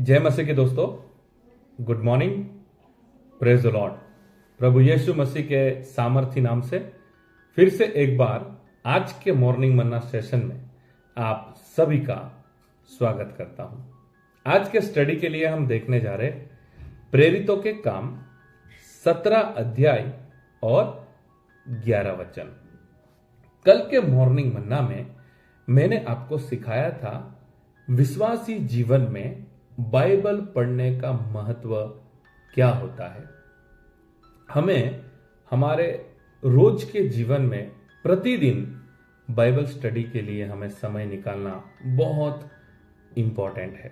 जय मसीह के दोस्तों, good morning, praise the Lord. प्रभु यीशु मसीह के सामर्थी नाम से फिर से एक बार आज के मॉर्निंग मन्ना सेशन में आप सभी का स्वागत करता हूं। आज के स्टडी के लिए हम देखने जा रहे प्रेरितों के काम 17 अध्याय और 11 वचन। कल के मॉर्निंग मन्ना में मैंने आपको सिखाया था विश्वासी जीवन में बाइबल पढ़ने का महत्व क्या होता है। हमें हमारे रोज के जीवन में प्रतिदिन बाइबल स्टडी के लिए हमें समय निकालना बहुत इंपॉर्टेंट है।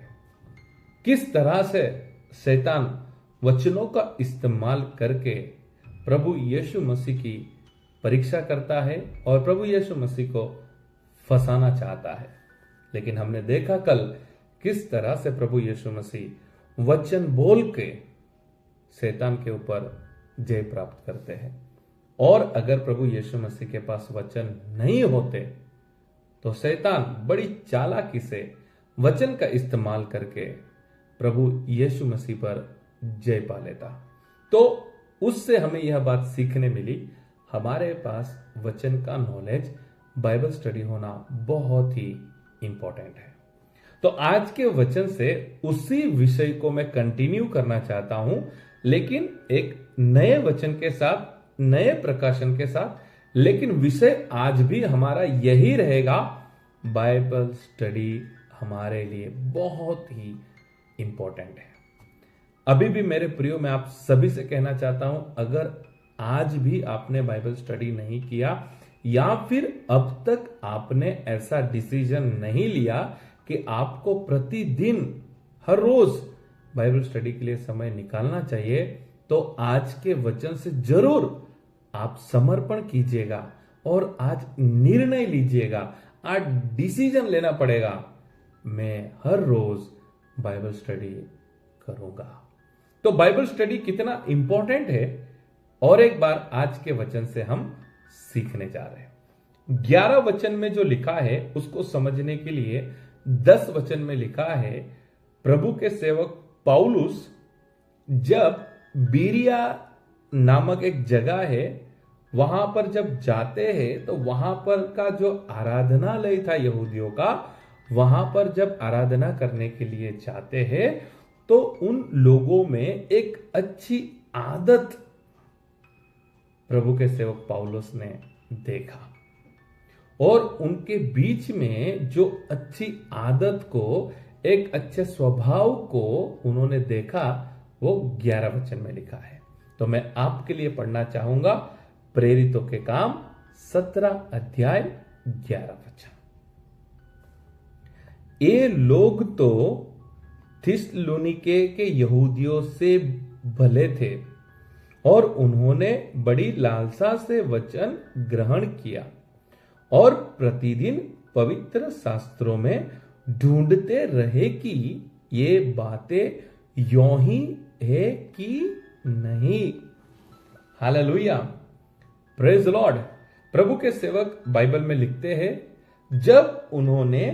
किस तरह से शैतान वचनों का इस्तेमाल करके प्रभु यीशु मसीह की परीक्षा करता है और प्रभु यीशु मसीह को फंसाना चाहता है। लेकिन हमने देखा कल किस तरह से प्रभु यीशु मसीह वचन बोल के शैतान के ऊपर जय प्राप्त करते हैं। और अगर प्रभु यीशु मसीह के पास वचन नहीं होते तो शैतान बड़ी चालाकी से वचन का इस्तेमाल करके प्रभु यीशु मसीह पर जय पा लेता। तो उससे हमें यह बात सीखने मिली, हमारे पास वचन का नॉलेज, बाइबल स्टडी होना बहुत ही इंपॉर्टेंट है। तो आज के वचन से उसी विषय को मैं कंटिन्यू करना चाहता हूं, लेकिन एक नए वचन के साथ, नए प्रकाशन के साथ। लेकिन विषय आज भी हमारा यही रहेगा, बाइबल स्टडी हमारे लिए बहुत ही इंपॉर्टेंट है। अभी भी मेरे प्रियो, मैं आप सभी से कहना चाहता हूं, अगर आज भी आपने बाइबल स्टडी नहीं किया या फिर अब तक आपने ऐसा डिसीजन नहीं लिया कि आपको प्रतिदिन हर रोज बाइबल स्टडी के लिए समय निकालना चाहिए, तो आज के वचन से जरूर आप समर्पण कीजिएगा और आज निर्णय लीजिएगा, आज डिसीजन लेना पड़ेगा, मैं हर रोज बाइबल स्टडी करूंगा। तो बाइबल स्टडी कितना इंपॉर्टेंट है और एक बार आज के वचन से हम सीखने जा रहे हैं। 11 वचन में जो लिखा है उसको समझने के लिए 10 वचन में लिखा है, प्रभु के सेवक पौलुस जब बीरिया नामक एक जगह है वहां पर जब जाते हैं तो वहां पर का जो आराधनालय था यहूदियों का, वहां पर जब आराधना करने के लिए जाते हैं तो उन लोगों में एक अच्छी आदत प्रभु के सेवक पौलुस ने देखा और उनके बीच में जो अच्छी आदत को, एक अच्छे स्वभाव को उन्होंने देखा, वो 11 वचन में लिखा है। तो मैं आपके लिए पढ़ना चाहूंगा प्रेरितों के काम 17 अध्याय 11 वचन। ये लोग तो थिस्सलुनीके के यहूदियों से भले थे और उन्होंने बड़ी लालसा से वचन ग्रहण किया और प्रतिदिन पवित्र शास्त्रों में ढूंढते रहे कि ये बातें यों ही है कि नहीं। Hallelujah, praise the Lord. प्रभु के सेवक बाइबल में लिखते हैं, जब उन्होंने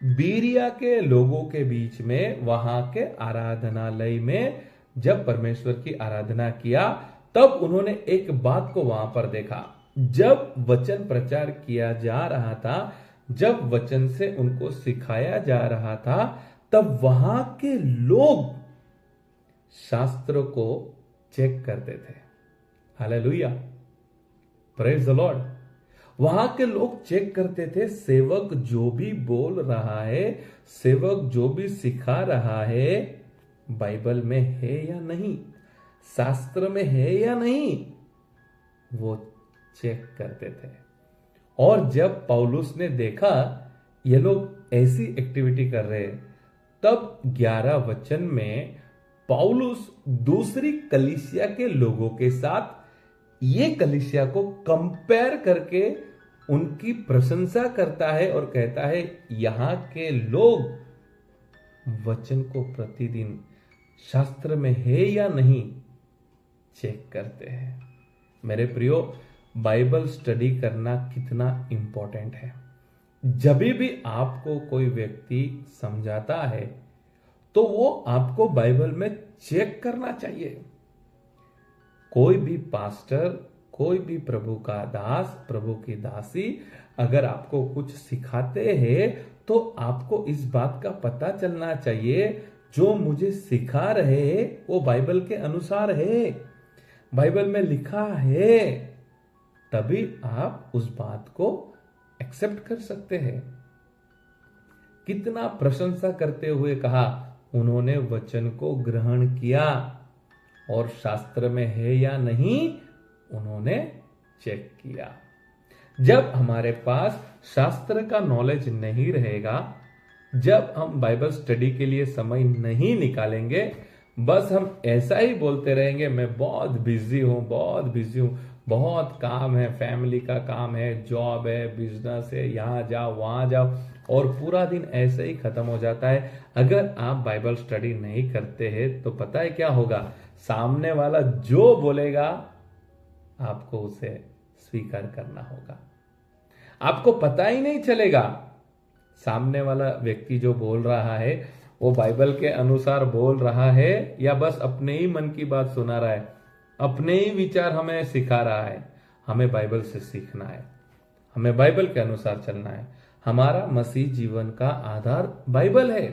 बीरिया के लोगों के बीच में, वहां के आराधनालय में जब परमेश्वर की आराधना किया, तब उन्होंने एक बात को वहां पर देखा। जब वचन प्रचार किया जा रहा था, जब वचन से उनको सिखाया जा रहा था, तब वहां के लोग शास्त्रों को चेक करते थे। Hallelujah, praise the Lord. वहां के लोग चेक करते थे, सेवक जो भी बोल रहा है, सेवक जो भी सिखा रहा है, बाइबल में है या नहीं, शास्त्र में है या नहीं, वो चेक करते थे। और जब पौलुस ने देखा ये लोग ऐसी एक्टिविटी कर रहे, तब 11 वचन में पौलुस दूसरी कलीसिया के लोगों के साथ ये कलीसिया को कंपेयर करके उनकी प्रशंसा करता है और कहता है, यहां के लोग वचन को प्रतिदिन शास्त्र में है या नहीं चेक करते हैं। मेरे प्रियो, बाइबल स्टडी करना कितना इंपॉर्टेंट है। जब भी आपको कोई व्यक्ति समझाता है तो वो आपको बाइबल में चेक करना चाहिए। कोई भी पास्टर, कोई भी प्रभु का दास, प्रभु की दासी अगर आपको कुछ सिखाते हैं तो आपको इस बात का पता चलना चाहिए जो मुझे सिखा रहे हैं वो बाइबल के अनुसार है, बाइबल में लिखा है, तभी आप उस बात को एक्सेप्ट कर सकते हैं। कितना प्रशंसा करते हुए कहा, उन्होंने वचन को ग्रहण किया और शास्त्र में है या नहीं उन्होंने चेक किया। जब हमारे पास शास्त्र का नॉलेज नहीं रहेगा, जब हम बाइबल स्टडी के लिए समय नहीं निकालेंगे, बस हम ऐसा ही बोलते रहेंगे, मैं बहुत बिजी हूं, बहुत बिजी हूं, बहुत काम है, फैमिली का काम है, जॉब है, बिजनेस है, यहां जाओ वहां जाओ, और पूरा दिन ऐसे ही खत्म हो जाता है। अगर आप बाइबल स्टडी नहीं करते हैं तो पता है क्या होगा, सामने वाला जो बोलेगा आपको उसे स्वीकार करना होगा। आपको पता ही नहीं चलेगा सामने वाला व्यक्ति जो बोल रहा है वो बाइबल के अनुसार बोल रहा है या बस अपने ही मन की बात सुना रहा है, अपने ही विचार हमें सिखा रहा है। हमें बाइबल से सीखना है, हमें बाइबल के अनुसार चलना है। हमारा मसीह जीवन का आधार बाइबल है।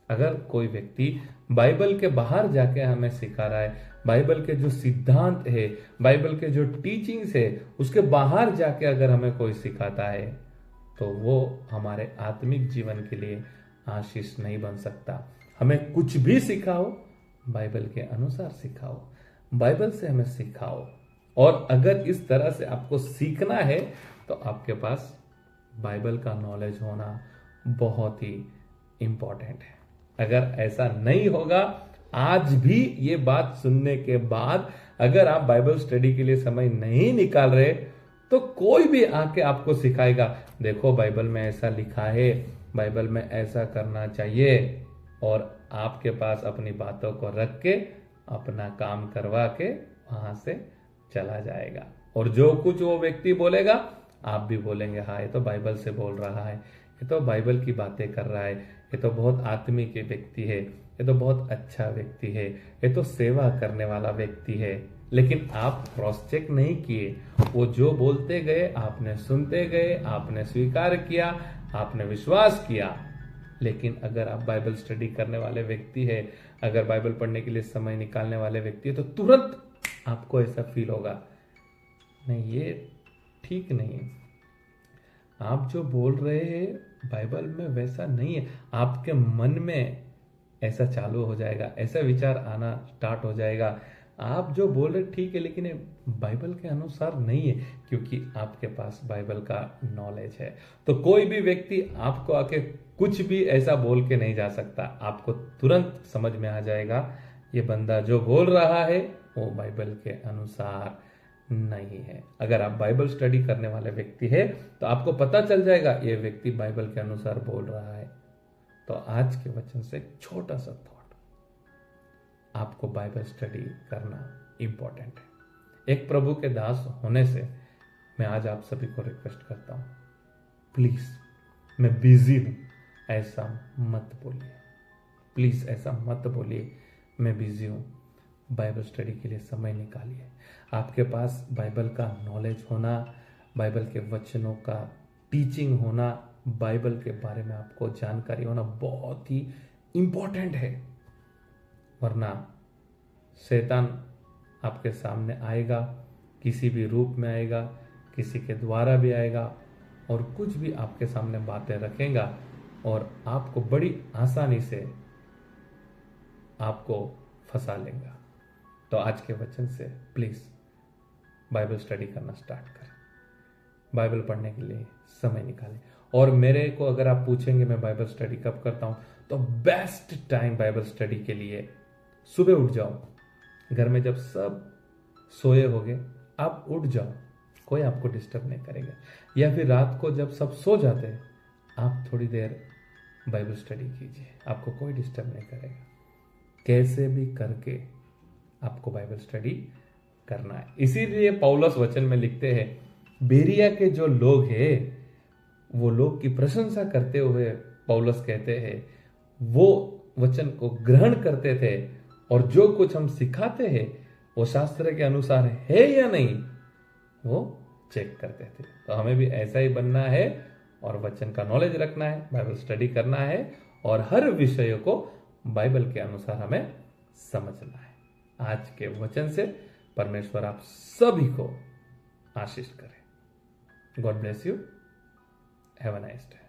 अगर कोई व्यक्ति बाइबल के बाहर जाके हमें सिखा रहा है, बाइबल के जो सिद्धांत है, बाइबल के जो टीचिंग्स है, उसके बाहर जाके अगर हमें कोई सिखाता है तो वो हमारे आत्मिक जीवन के लिए आशीष नहीं बन सकता। हमें कुछ भी सिखाओ, बाइबल के अनुसार सिखाओ, बाइबल से हमें सिखाओ। और अगर इस तरह से आपको सीखना है तो आपके पास बाइबल का नॉलेज होना बहुत ही इंपॉर्टेंट है। अगर ऐसा नहीं होगा, आज भी ये बात सुनने के बाद अगर आप बाइबल स्टडी के लिए समय नहीं निकाल रहे तो कोई भी आके आपको सिखाएगा, देखो बाइबल में ऐसा लिखा है, बाइबल में ऐसा करना चाहिए, और आपके पास अपनी बातों को रख के अपना काम करवा के वहां से चला जाएगा। और जो कुछ वो व्यक्ति बोलेगा आप भी बोलेंगे, हाँ ये तो बाइबल से बोल रहा है, ये तो बाइबल की बातें कर रहा है, ये तो बहुत आत्मिक व्यक्ति है, ये तो बहुत अच्छा व्यक्ति है, ये तो सेवा करने वाला व्यक्ति है। लेकिन आप क्रॉस चेक नहीं किए, वो जो बोलते गए आपने सुनते गए, आपने स्वीकार किया, आपने विश्वास किया। लेकिन अगर आप बाइबल स्टडी करने वाले व्यक्ति है, अगर बाइबल पढ़ने के लिए समय निकालने वाले व्यक्ति है, तो तुरंत आपको ऐसा फील होगा, नहीं ये ठीक नहीं है, आप जो बोल रहे हैं बाइबल में वैसा नहीं है। आपके मन में ऐसा चालू हो जाएगा, ऐसा विचार आना स्टार्ट हो जाएगा, आप जो बोल रहे ठीक है लेकिन ये बाइबल के अनुसार नहीं है, क्योंकि आपके पास बाइबल का नॉलेज है। तो कोई भी व्यक्ति आपको आके कुछ भी ऐसा बोल के नहीं जा सकता। आपको तुरंत समझ में आ जाएगा ये बंदा जो बोल रहा है वो बाइबल के अनुसार नहीं है। अगर आप बाइबल स्टडी करने वाले व्यक्ति है तो आपको पता चल जाएगा ये व्यक्ति बाइबल के अनुसार बोल रहा है। तो आज के वचन से एक छोटा सा थॉट, आपको बाइबल स्टडी करना इंपॉर्टेंट है। एक प्रभु के दास होने से मैं आज आप सभी को रिक्वेस्ट करता हूं, प्लीज मैं बिजी हूं ऐसा मत बोलिए, प्लीज ऐसा मत बोलिए मैं बिजी हूं। बाइबल स्टडी के लिए समय निकालिए। आपके पास बाइबल का नॉलेज होना, बाइबल के वचनों का टीचिंग होना, बाइबल के बारे में आपको जानकारी होना बहुत ही इंपॉर्टेंट है। वरना शैतान आपके सामने आएगा, किसी भी रूप में आएगा, किसी के द्वारा भी आएगा और कुछ भी आपके सामने बातें रखेगा और आपको बड़ी आसानी से आपको फंसा लेगा। तो आज के वचन से प्लीज बाइबल स्टडी करना स्टार्ट करें, बाइबल पढ़ने के लिए समय निकालें। और मेरे को अगर आप पूछेंगे मैं बाइबल स्टडी कब करता हूं, तो बेस्ट टाइम बाइबल स्टडी के लिए सुबह उठ जाओ, घर में जब सब सोए होंगे आप उठ जाओ, कोई आपको डिस्टर्ब नहीं करेगा। या फिर रात को जब सब सो जाते हैं आप थोड़ी देर बाइबल स्टडी कीजिए, आपको कोई डिस्टर्ब नहीं करेगा। कैसे भी करके आपको बाइबल स्टडी करना है। इसीलिए पौलुस वचन में लिखते हैं, बेरिया के जो लोग हैं वो लोग की प्रशंसा करते हुए पौलुस कहते हैं, वो वचन को ग्रहण करते थे और जो कुछ हम सिखाते हैं वो शास्त्र के अनुसार है या नहीं वो चेक करते थे। तो हमें भी ऐसा ही बनना है और वचन का नॉलेज रखना है, बाइबल स्टडी करना है और हर विषय को बाइबल के अनुसार हमें समझना है। आज के वचन से परमेश्वर आप सभी को आशीष करे। God bless you. Have a nice day.